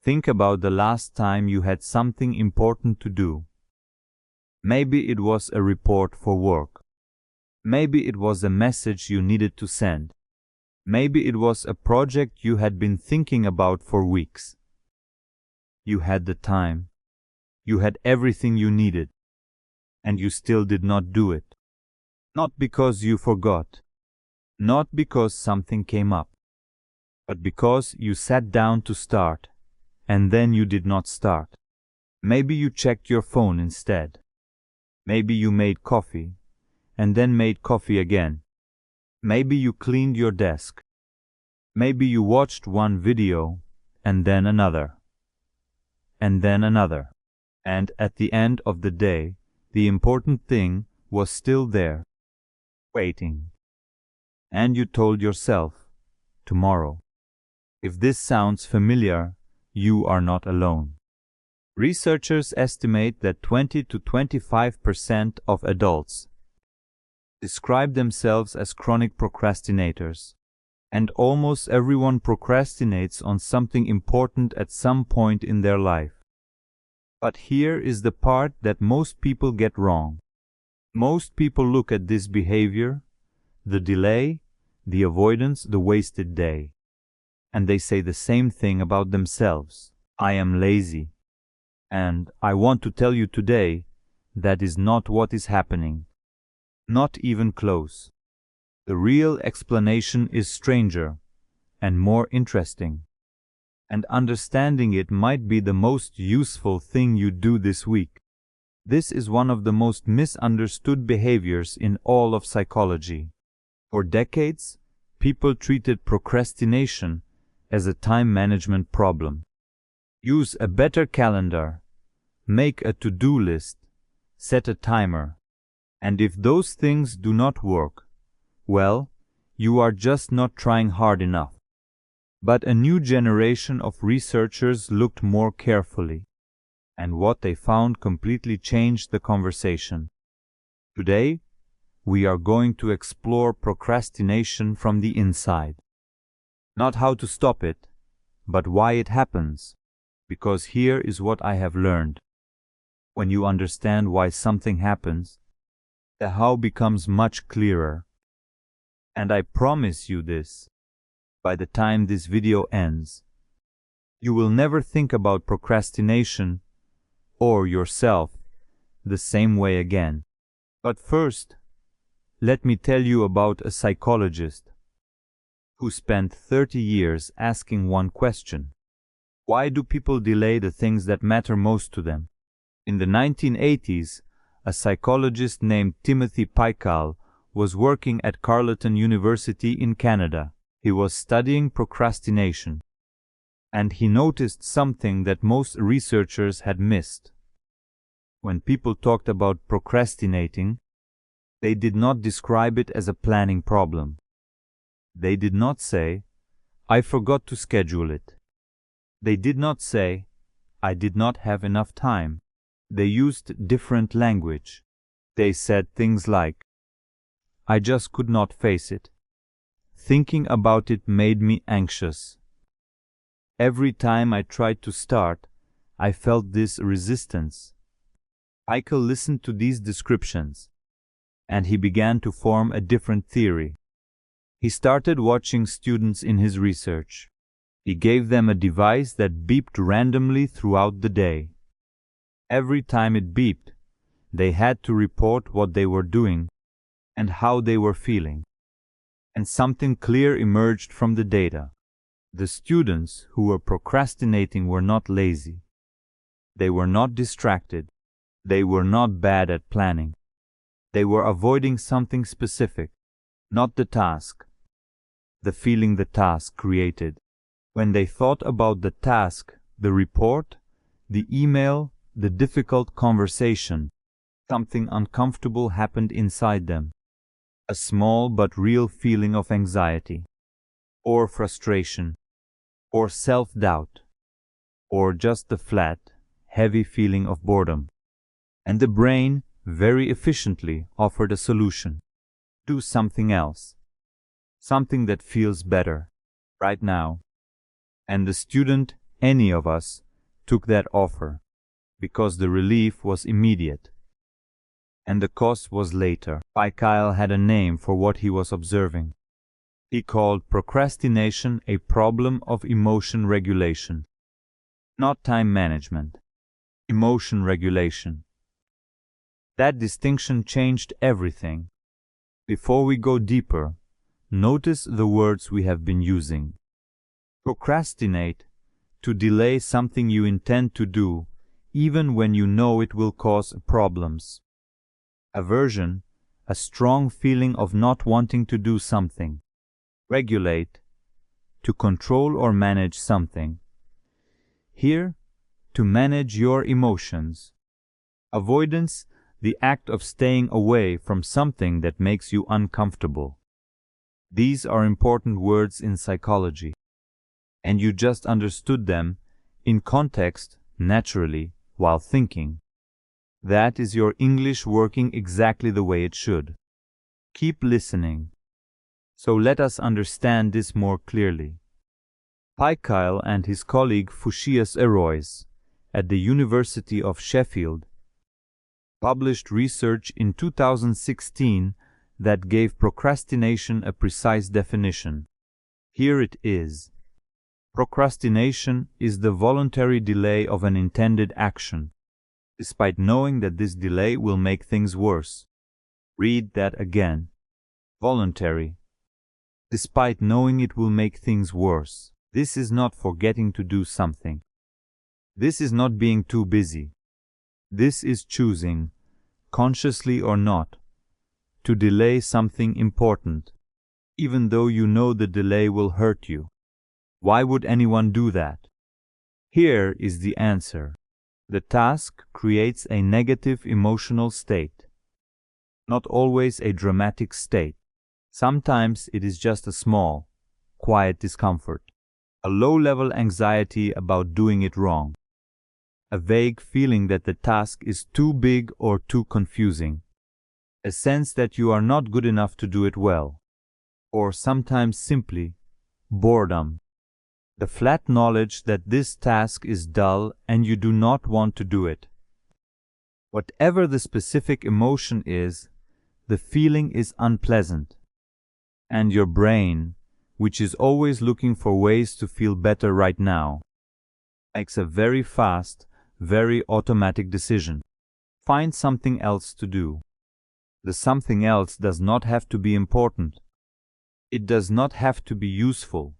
Think about the last time you had something important to do. Maybe it was a report for work. Maybe it was a message you needed to send. Maybe it was a project you had been thinking about for weeks. You had the time. You had everything you needed. And you still did not do it. Not because you forgot. Not because something came up. But because you sat down to start, and then you did not start. Maybe you checked your phone instead. Maybe you made coffee, and then made coffee again. Maybe you cleaned your desk. Maybe you watched one video, and then another. And then another. And at the end of the day, the important thing was still there, waiting. And you told yourself, tomorrow. If this sounds familiar, you are not alone. Researchers estimate that 20 to 25% of adults describe themselves as chronic procrastinators, and almost everyone procrastinates on something important at some point in their life. But here is the part that most people get wrong. Most people look at this behavior, the delay, the avoidance, the wasted day, and they say the same thing about themselves. I am lazy. And I want to tell you today, that is not what is happening. Not even close. The real explanation is stranger and more interesting. And understanding it might be the most useful thing you do this week. This is one of the most misunderstood behaviors in all of psychology. For decades, people treated procrastination as a time management problem. Use a better calendar. Make a to-do list, set a timer, and if those things do not work, well, you are just not trying hard enough. But a new generation of researchers looked more carefully, and what they found completely changed the conversation. Today, we are going to explore procrastination from the inside. Not how to stop it, but why it happens, because here is what I have learned. When you understand why something happens, the how becomes much clearer. And I promise you this, by the time this video ends, you will never think about procrastination or yourself the same way again. But first, let me tell you about a psychologist who spent 30 years asking one question. Why do people delay the things that matter most to them? In the 1980s, a psychologist named Timothy Pychyl was working at Carleton University in Canada. He was studying procrastination, and he noticed something that most researchers had missed. When people talked about procrastinating, they did not describe it as a planning problem. They did not say, I forgot to schedule it. They did not say, I did not have enough time. They used different language. They said things like, I just could not face it. Thinking about it made me anxious. Every time I tried to start, I felt this resistance. Pychyl listened to these descriptions, and he began to form a different theory. He started watching students in his research. He gave them a device that beeped randomly throughout the day. Every time it beeped, they had to report what they were doing and how they were feeling. And something clear emerged from the data. The students who were procrastinating were not lazy. They were not distracted. They were not bad at planning. They were avoiding something specific, not the task, the feeling the task created. When they thought about the task, the report, the email, the difficult conversation, something uncomfortable happened inside them. A small but real feeling of anxiety, or frustration, or self-doubt, or just the flat, heavy feeling of boredom. And the brain very efficiently offered a solution. Do something else. Something that feels better, right now. And the student any of us took that offer, because the relief was immediate, and the cost was later. Pychyl had a name for what he was observing. He called procrastination a problem of emotion regulation. Not time management, emotion regulation. That distinction changed everything. Before we go deeper, notice the words we have been using. Procrastinate, to delay something you intend to do, even when you know it will cause problems. Aversion, a strong feeling of not wanting to do something. Regulate, to control or manage something. Here, to manage your emotions. Avoidance, the act of staying away from something that makes you uncomfortable. These are important words in psychology, and you just understood them in context, naturally, while thinking. That is your English working exactly the way it should. Keep listening. So let us understand this more clearly. Pychyl and his colleague Fuchias Erois at the University of Sheffield published research in 2016 that gave procrastination a precise definition. Here it is. Procrastination is the voluntary delay of an intended action, despite knowing that this delay will make things worse. Read that again. Voluntary. Despite knowing it will make things worse. This is not forgetting to do something. This is not being too busy. This is choosing, consciously or not, to delay something important, even though you know the delay will hurt you. Why would anyone do that? Here is the answer. The task creates a negative emotional state, not always a dramatic state. Sometimes it is just a small, quiet discomfort, a low-level anxiety about doing it wrong, a vague feeling that the task is too big or too confusing, a sense that you are not good enough to do it well, or sometimes simply boredom, the flat knowledge that this task is dull and you do not want to do it. Whatever the specific emotion is, the feeling is unpleasant, and your brain, which is always looking for ways to feel better right now, makes a very fast, very automatic decision. Find something else to do. The something else does not have to be important. It does not have to be useful.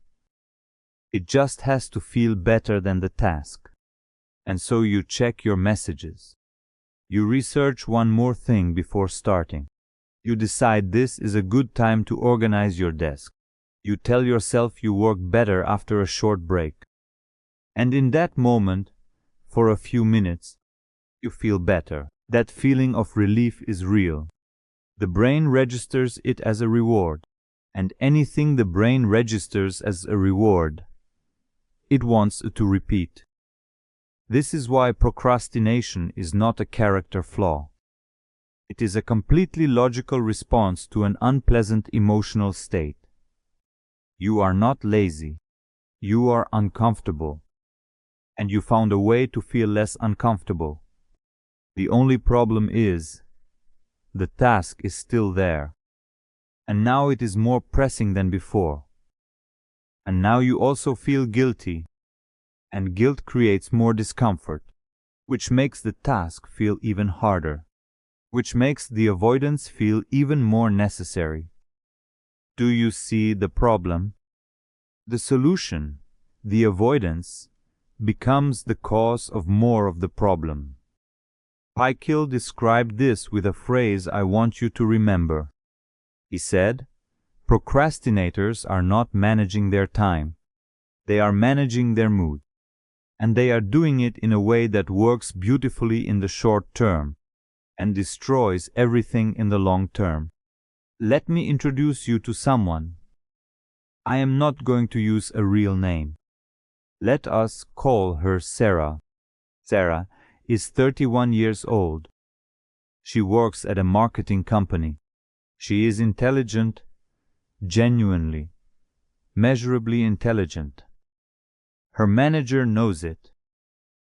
It just has to feel better than the task. And so you check your messages. You research one more thing before starting. You decide this is a good time to organize your desk. You tell yourself you work better after a short break. And in that moment, for a few minutes, you feel better. That feeling of relief is real. The brain registers it as a reward. And anything the brain registers as a reward, it wants to repeat. This is why procrastination is not a character flaw. It is a completely logical response to an unpleasant emotional state. You are not lazy. You are uncomfortable. And you found a way to feel less uncomfortable. The only problem is, the task is still there. And now it is more pressing than before. And now you also feel guilty. And guilt creates more discomfort, which makes the task feel even harder, which makes the avoidance feel even more necessary. Do you see the problem? The solution, the avoidance, becomes the cause of more of the problem. Pychyl described this with a phrase I want you to remember. He said, procrastinators are not managing their time. They are managing their mood. And they are doing it in a way that works beautifully in the short term and destroys everything in the long term. Let me introduce you to someone. I am not going to use a real name. Let us call her Sarah. Sarah is 31 years old. She works at a marketing company. She is intelligent, genuinely, measurably intelligent. Her manager knows it.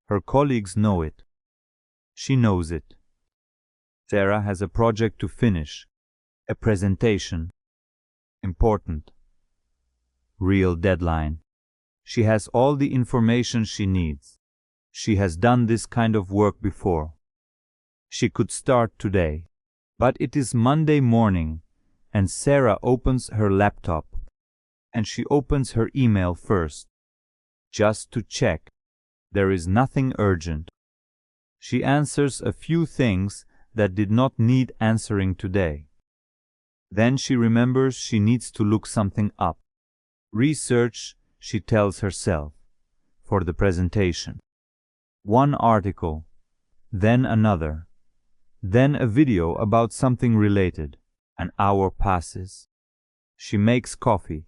Her colleagues know it. She knows it. Sarah has a project to finish, a presentation. Important. Real deadline. She has all the information she needs. She has done this kind of work before. She could start today. But it is Monday morning, and Sarah opens her laptop, and she opens her email first, just to check. There is nothing urgent. She answers a few things that did not need answering today. Then she remembers she needs to look something up. Research, she tells herself, for the presentation. One article, then another, then a video about something related. An hour passes. She makes coffee.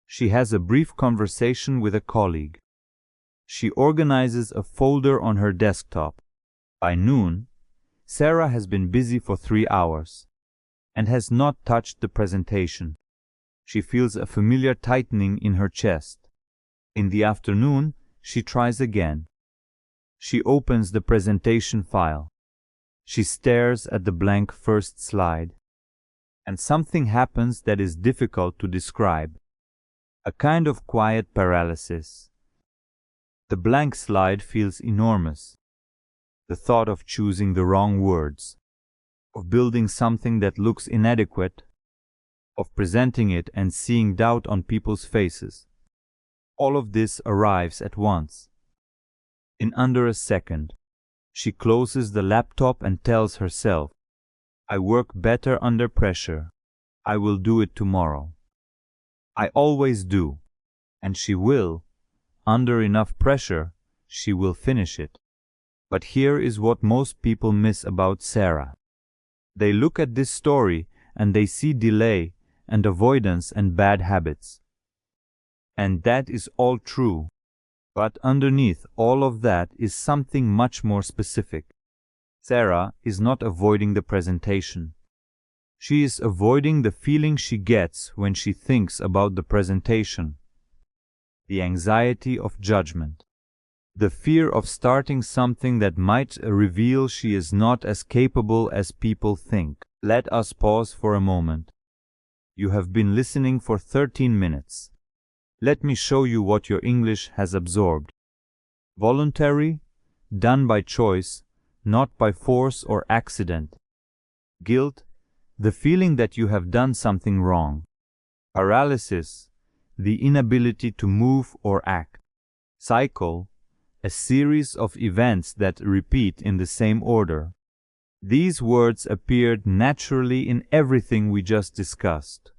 She has a brief conversation with a colleague. She organizes a folder on her desktop. By noon, Sarah has been busy for 3 hours and has not touched the presentation. She feels a familiar tightening in her chest. In the afternoon, she tries again. She opens the presentation file. She stares at the blank first slide. And something happens that is difficult to describe. A kind of quiet paralysis. The blank slide feels enormous. The thought of choosing the wrong words, of building something that looks inadequate, of presenting it and seeing doubt on people's faces. All of this arrives at once. In under a second, she closes the laptop and tells herself, I work better under pressure. I will do it tomorrow. I always do. And she will. Under enough pressure, she will finish it. But here is what most people miss about Sarah. They look at this story and they see delay and avoidance and bad habits. And that is all true. But underneath all of that is something much more specific. Sarah is not avoiding the presentation. She is avoiding the feeling she gets when she thinks about the presentation. The anxiety of judgment. The fear of starting something that might reveal she is not as capable as people think. Let us pause for a moment. You have been listening for 13 minutes. Let me show you what your English has absorbed. Voluntary, done by choice, not by force or accident. Guilt, the feeling that you have done something wrong. Paralysis, the inability to move or act. Cycle, a series of events that repeat in the same order. These words appeared naturally in everything we just discussed.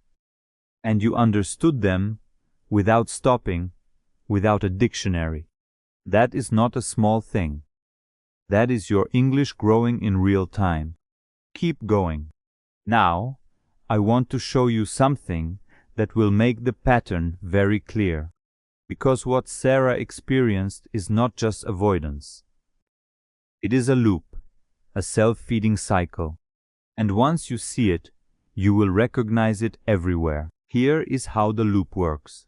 And you understood them without stopping, without a dictionary. That is not a small thing. That is your English growing in real time. Keep going. Now, I want to show you something that will make the pattern very clear. Because what Sarah experienced is not just avoidance. It is a loop, a self-feeding cycle. And once you see it, you will recognize it everywhere. Here is how the loop works.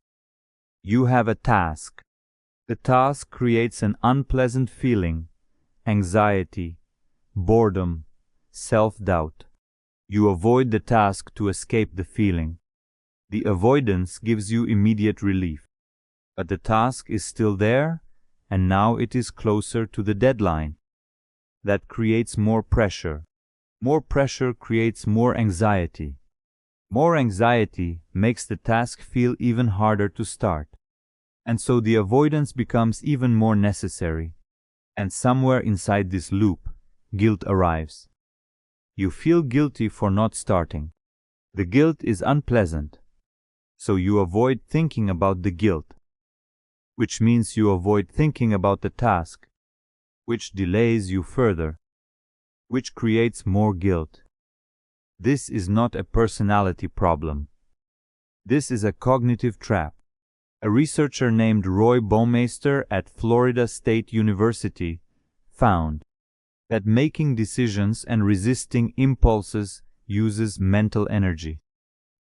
You have a task. The task creates an unpleasant feeling, anxiety, boredom, self-doubt. You avoid the task to escape the feeling. The avoidance gives you immediate relief. But the task is still there, and now it is closer to the deadline. That creates more pressure. More pressure creates more anxiety. More anxiety makes the task feel even harder to start. And so the avoidance becomes even more necessary. And somewhere inside this loop, guilt arrives. You feel guilty for not starting. The guilt is unpleasant. So you avoid thinking about the guilt, which means you avoid thinking about the task, which delays you further, which creates more guilt. This is not a personality problem. This is a cognitive trap. A researcher named Roy Baumeister at Florida State University found that making decisions and resisting impulses uses mental energy.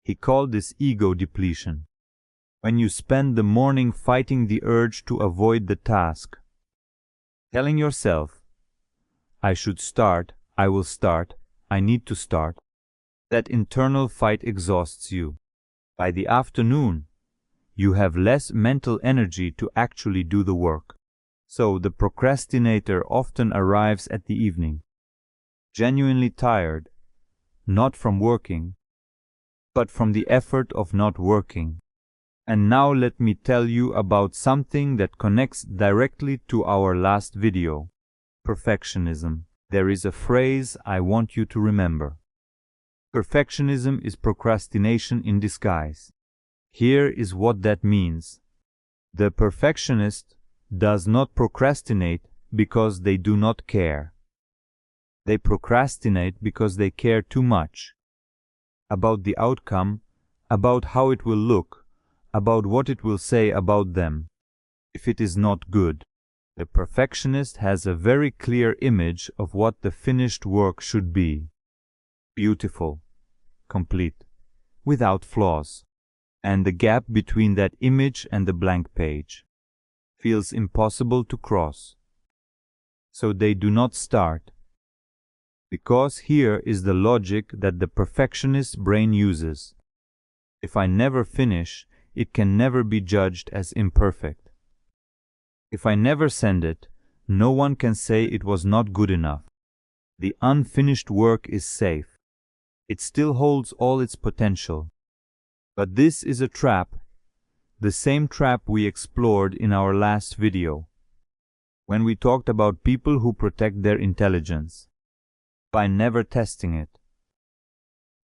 He called this ego depletion. When you spend the morning fighting the urge to avoid the task, telling yourself, I should start, I will start, I need to start, that internal fight exhausts you. By the afternoon, you have less mental energy to actually do the work. So the procrastinator often arrives at the evening, genuinely tired, not from working, but from the effort of not working. And now let me tell you about something that connects directly to our last video, perfectionism. There is a phrase I want you to remember. Perfectionism is procrastination in disguise. Here is what that means. The perfectionist does not procrastinate because they do not care. They procrastinate because they care too much about the outcome, about how it will look, about what it will say about them if it is not good. The perfectionist has a very clear image of what the finished work should be. Beautiful, complete, without flaws. And the gap between that image and the blank page feels impossible to cross. So they do not start. Because here is the logic that the perfectionist brain uses. If I never finish, it can never be judged as imperfect. If I never send it, no one can say it was not good enough. The unfinished work is safe. It still holds all its potential. But this is a trap, the same trap we explored in our last video, when we talked about people who protect their intelligence by never testing it.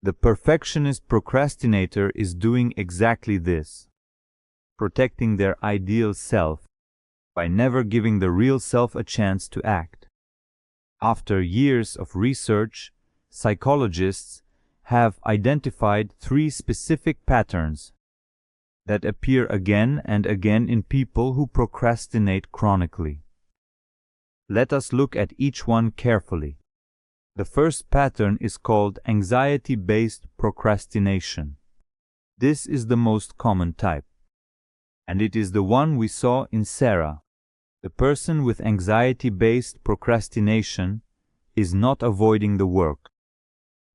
The perfectionist procrastinator is doing exactly this, protecting their ideal self by never giving the real self a chance to act. After years of research, psychologists have identified 3 specific patterns that appear again and again in people who procrastinate chronically. Let us look at each one carefully. The first pattern is called anxiety-based procrastination. This is the most common type, and it is the one we saw in Sarah. The person with anxiety-based procrastination is not avoiding the work.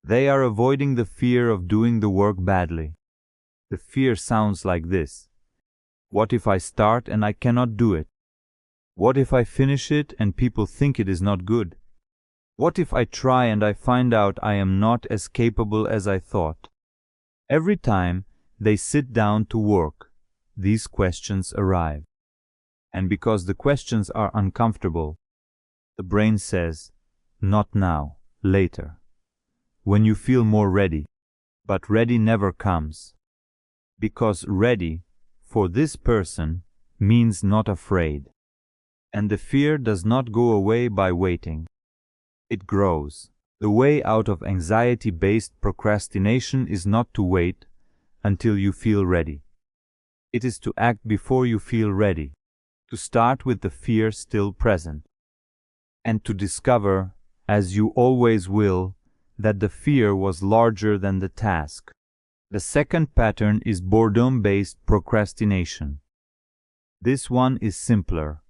They are avoiding the fear of doing the work badly. The fear sounds like this. What if I start and I cannot do it? What if I finish it and people think it is not good? What if I try and I find out I am not as capable as I thought? Every time they sit down to work, these questions arrive. And because the questions are uncomfortable, the brain says, not now, later. When you feel more ready, but ready never comes. Because ready, for this person, means not afraid. And the fear does not go away by waiting. It grows. The way out of anxiety-based procrastination is not to wait until you feel ready. It is to act before you feel ready, to start with the fear still present, and to discover, as you always will, that the fear was larger than the task. The second pattern is boredom-based procrastination. This one is simpler,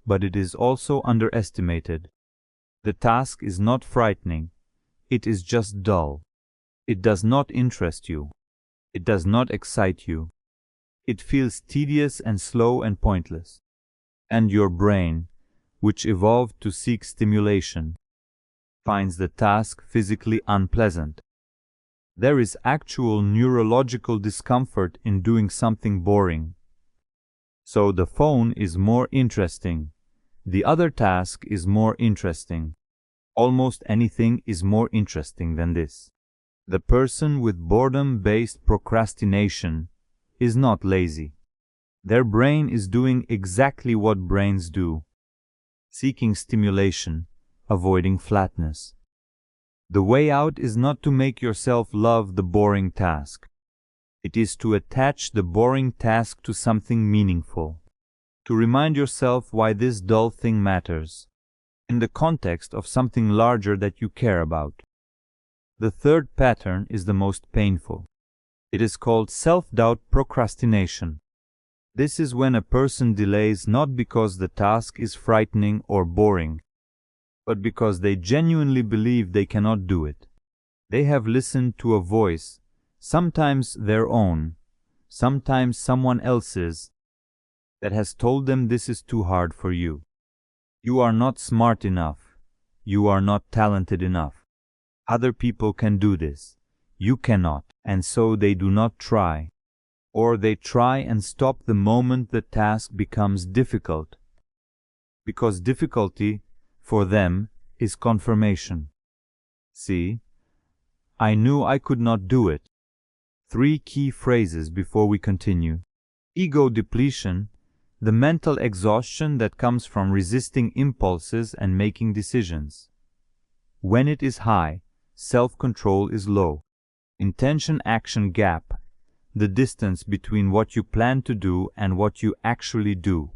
but it is also underestimated. The task is not frightening, it is just dull. It does not interest you. It does not excite you. It feels tedious and slow and pointless. And your brain, which evolved to seek stimulation, finds the task physically unpleasant. There is actual neurological discomfort in doing something boring. So the phone is more interesting. The other task is more interesting. Almost anything is more interesting than this. The person with boredom-based procrastination is not lazy. Their brain is doing exactly what brains do, seeking stimulation, avoiding flatness. The way out is not to make yourself love the boring task. It is to attach the boring task to something meaningful, to remind yourself why this dull thing matters, in the context of something larger that you care about. The third pattern is the most painful. It is called self-doubt procrastination. This is when a person delays not because the task is frightening or boring, but because they genuinely believe they cannot do it. They have listened to a voice, sometimes their own, sometimes someone else's, that has told them this is too hard for you. You are not smart enough. You are not talented enough. Other people can do this. You cannot, and so they do not try. Or they try and stop the moment the task becomes difficult, because difficulty, for them, is confirmation. See, I knew I could not do it. 3 key phrases before we continue. Ego depletion, the mental exhaustion that comes from resisting impulses and making decisions. When it is high, self-control is low. Intention-action gap, the distance between what you plan to do and what you actually do.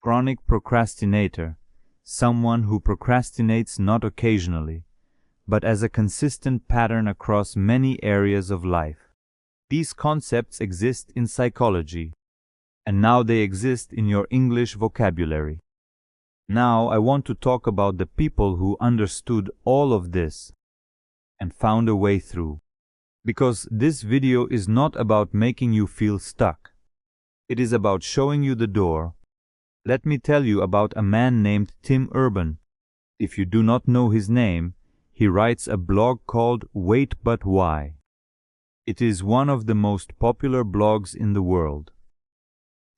Chronic procrastinator, someone who procrastinates not occasionally, but as a consistent pattern across many areas of life. These concepts exist in psychology, and now they exist in your English vocabulary. Now I want to talk about the people who understood all of this and found a way through. Because this video is not about making you feel stuck. It is about showing you the door. Let me tell you about a man named Tim Urban. If you do not know his name, he writes a blog called Wait But Why. It is one of the most popular blogs in the world.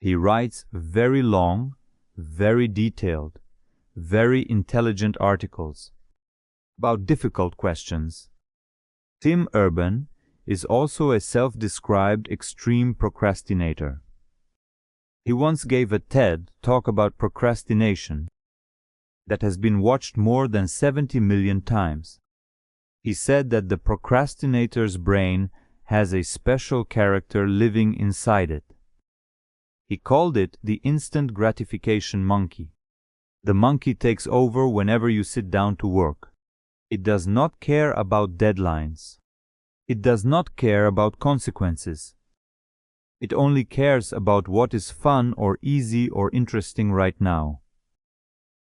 He writes very long, very detailed, very intelligent articles about difficult questions. Tim Urban is also a self-described extreme procrastinator. He once gave a TED talk about procrastination that has been watched more than 70 million times. He said that the procrastinator's brain has a special character living inside it. He called it the instant gratification monkey. The monkey takes over whenever you sit down to work. It does not care about deadlines. It does not care about consequences. It only cares about what is fun or easy or interesting right now.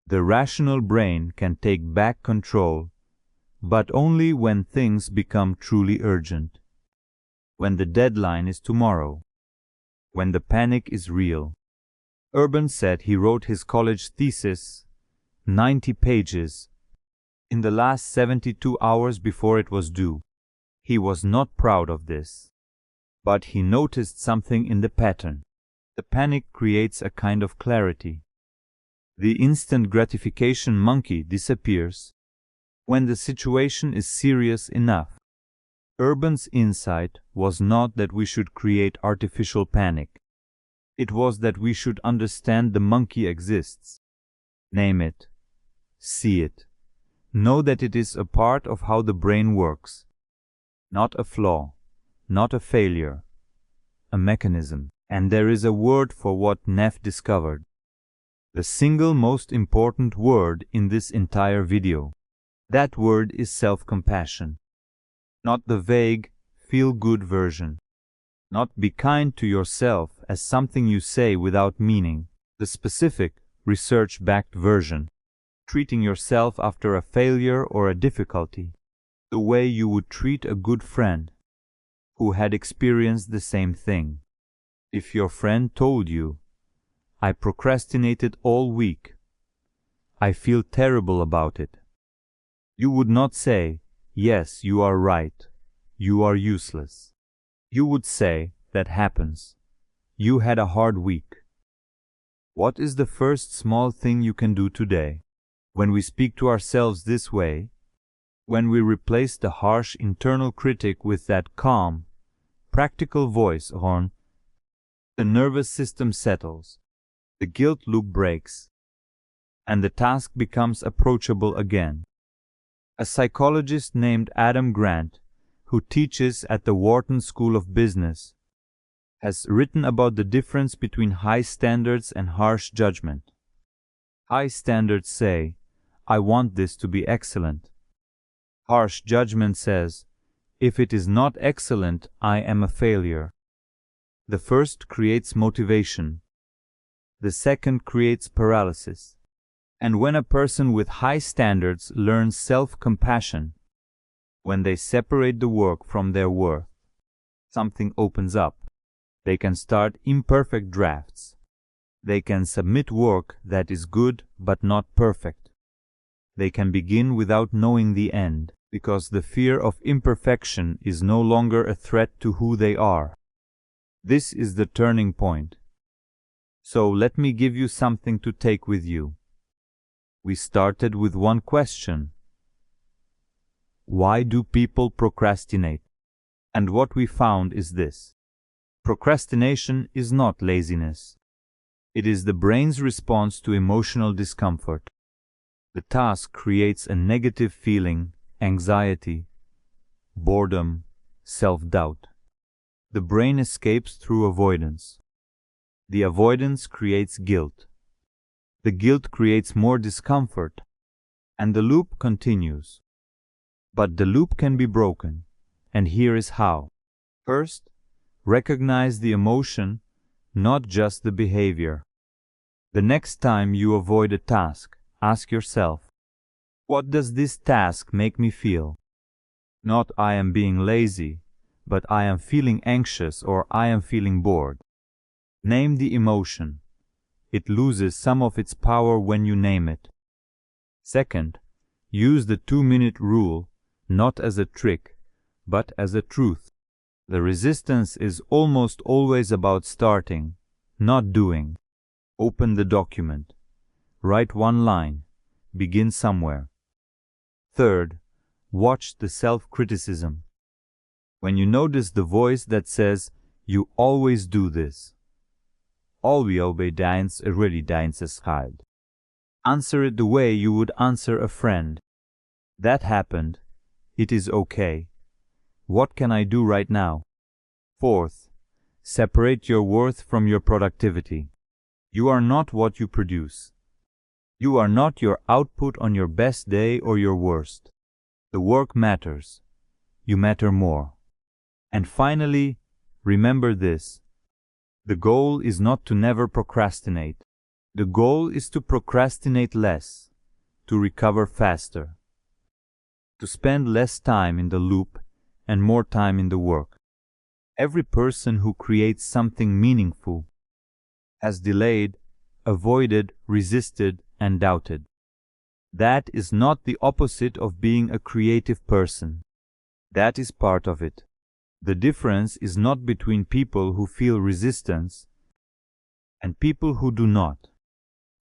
The rational brain can take back control, but only when things become truly urgent. When the deadline is tomorrow. When the panic is real. Urban said he wrote his college thesis, 90 pages, in the last 72 hours before it was due. He was not proud of this. But he noticed something in the pattern. The panic creates a kind of clarity. The instant gratification monkey disappears when the situation is serious enough. Urban's insight was not that we should create artificial panic. It was that we should understand the monkey exists. Name it. See it. Know that it is a part of how the brain works. Not a flaw, not a failure, a mechanism. And there is a word for what Neff discovered. The single most important word in this entire video. That word is self-compassion. Not the vague, feel-good version. Not be kind to yourself as something you say without meaning. The specific, research-backed version. Treating yourself after a failure or a difficulty. The way you would treat a good friend who had experienced the same thing. If your friend told you, I procrastinated all week, I feel terrible about it, you would not say, yes, you are right, you are useless. You would say, that happens. You had a hard week. What is the first small thing you can do today? When we speak to ourselves this way, when we replace the harsh internal critic with that calm, practical voice on, the nervous system settles, the guilt loop breaks, and the task becomes approachable again. A psychologist named Adam Grant, who teaches at the Wharton School of Business, has written about the difference between high standards and harsh judgment. High standards say, I want this to be excellent. Harsh judgment says, if it is not excellent, I am a failure. The first creates motivation. The second creates paralysis. And when a person with high standards learns self-compassion, when they separate the work from their worth, something opens up. They can start imperfect drafts. They can submit work that is good but not perfect. They can begin without knowing the end, because the fear of imperfection is no longer a threat to who they are. This is the turning point. So let me give you something to take with you. We started with one question. Why do people procrastinate? And what we found is this. Procrastination is not laziness. It is the brain's response to emotional discomfort. The task creates a negative feeling, anxiety, boredom, self-doubt. The brain escapes through avoidance. The avoidance creates guilt. The guilt creates more discomfort, and the loop continues. But the loop can be broken, and here is how. First, recognize the emotion, not just the behavior. The next time you avoid a task, ask yourself, what does this task make me feel? Not I am being lazy, but I am feeling anxious or I am feeling bored. Name the emotion. It loses some of its power when you name it. Second, use the 2-minute rule, not as a trick, but as a truth. The resistance is almost always about starting, not doing. Open the document. Write one line. Begin somewhere. Third, watch the self-criticism. When you notice the voice that says, "You always do this," alweer bij deins really deins schuilt. Answer it the way you would answer a friend. That happened. It is okay. What can I do right now? Fourth, separate your worth from your productivity. You are not what you produce. You are not your output on your best day or your worst. The work matters. You matter more. And finally, remember this. The goal is not to never procrastinate. The goal is to procrastinate less, to recover faster, to spend less time in the loop and more time in the work. Every person who creates something meaningful has delayed, avoided, resisted, and doubted. That is not the opposite of being a creative person. That is part of it. The difference is not between people who feel resistance and people who do not.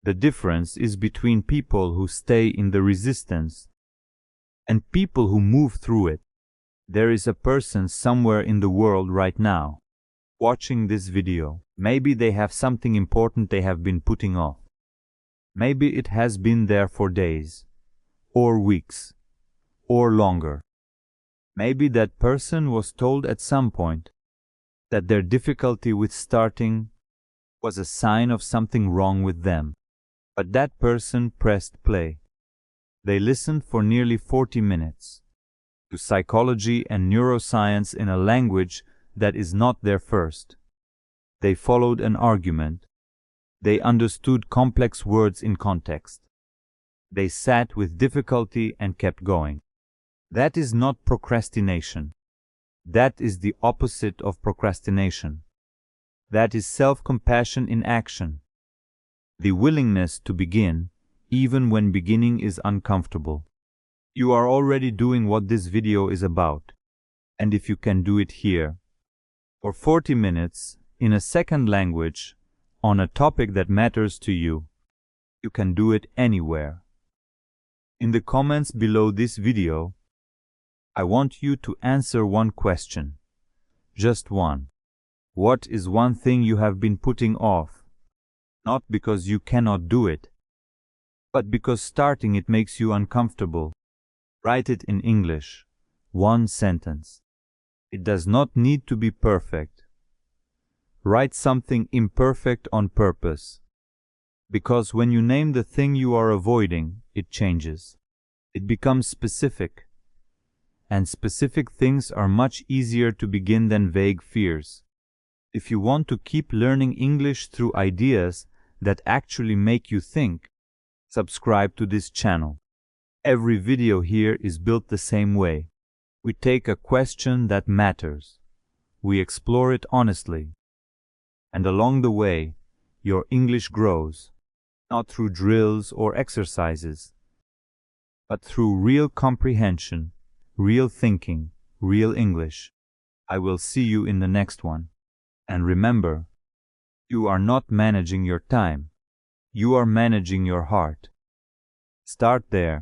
The difference is between people who stay in the resistance and people who move through it. There is a person somewhere in the world right now watching this video. Maybe they have something important they have been putting off. Maybe it has been there for days, or weeks, or longer. Maybe that person was told at some point that their difficulty with starting was a sign of something wrong with them. But that person pressed play. They listened for nearly 40 minutes to psychology and neuroscience in a language that is not their first. They followed an argument. They understood complex words in context. They sat with difficulty and kept going. That is not procrastination. That is the opposite of procrastination. That is self-compassion in action. The willingness to begin, even when beginning is uncomfortable. You are already doing what this video is about. And if you can do it here, for 40 minutes, in a second language, on a topic that matters to you, you can do it anywhere. In the comments below this video, I want you to answer one question. Just one. What is one thing you have been putting off? Not because you cannot do it, but because starting it makes you uncomfortable. Write it in English. One sentence. It does not need to be perfect. Write something imperfect on purpose. Because when you name the thing you are avoiding, it changes. It becomes specific. And specific things are much easier to begin than vague fears. If you want to keep learning English through ideas that actually make you think, subscribe to this channel. Every video here is built the same way. We take a question that matters. We explore it honestly. And along the way, your English grows, not through drills or exercises, but through real comprehension, real thinking, real English. I will see you in the next one. And remember, you are not managing your time. You are managing your heart. Start there.